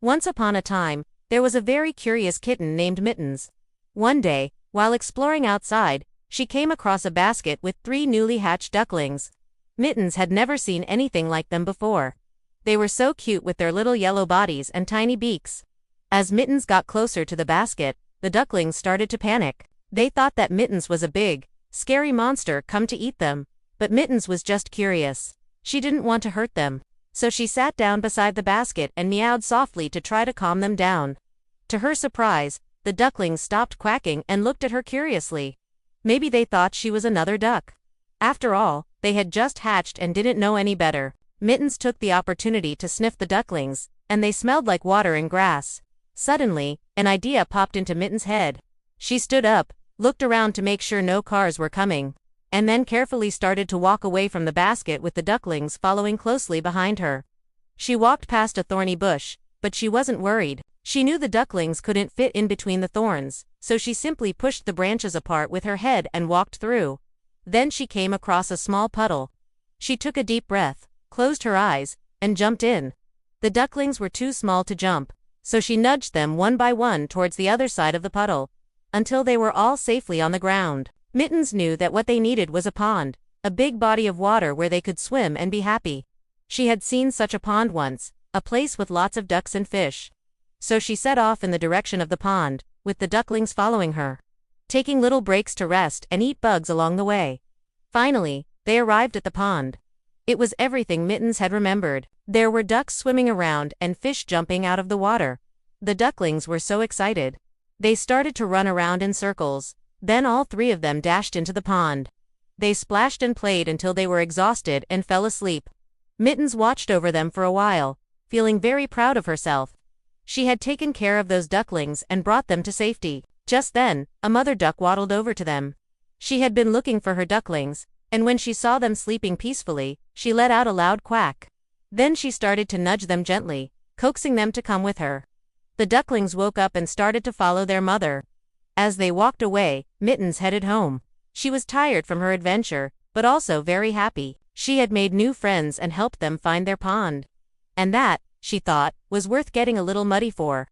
Once upon a time, there was a very curious kitten named Mittens. One day, while exploring outside, she came across a basket with 3 newly hatched ducklings. Mittens had never seen anything like them before. They were so cute with their little yellow bodies and tiny beaks. As Mittens got closer to the basket, the ducklings started to panic. They thought that Mittens was a big, scary monster come to eat them. But Mittens was just curious. She didn't want to hurt them. So she sat down beside the basket and meowed softly to try to calm them down. To her surprise, the ducklings stopped quacking and looked at her curiously. Maybe they thought she was another duck. After all, they had just hatched and didn't know any better. Mittens took the opportunity to sniff the ducklings, and they smelled like water and grass. Suddenly, an idea popped into Mittens' head. She stood up, looked around to make sure no cars were coming, and then carefully started to walk away from the basket with the ducklings following closely behind her. She walked past a thorny bush, but she wasn't worried. She knew the ducklings couldn't fit in between the thorns, so she simply pushed the branches apart with her head and walked through. Then she came across a small puddle. She took a deep breath, closed her eyes, and jumped in. The ducklings were too small to jump, so she nudged them one by one towards the other side of the puddle, until they were all safely on the ground. Mittens knew that what they needed was a pond, a big body of water where they could swim and be happy. She had seen such a pond once, a place with lots of ducks and fish. So she set off in the direction of the pond, with the ducklings following her, taking little breaks to rest and eat bugs along the way. Finally, they arrived at the pond. It was everything Mittens had remembered. There were ducks swimming around and fish jumping out of the water. The ducklings were so excited. They started to run around in circles. Then all 3 of them dashed into the pond. They splashed and played until they were exhausted and fell asleep. Mittens watched over them for a while, feeling very proud of herself. She had taken care of those ducklings and brought them to safety. Just then, a mother duck waddled over to them. She had been looking for her ducklings, and when she saw them sleeping peacefully, she let out a loud quack. Then she started to nudge them gently, coaxing them to come with her. The ducklings woke up and started to follow their mother. As they walked away, Mittens headed home. She was tired from her adventure, but also very happy. She had made new friends and helped them find their pond. And that, she thought, was worth getting a little muddy for.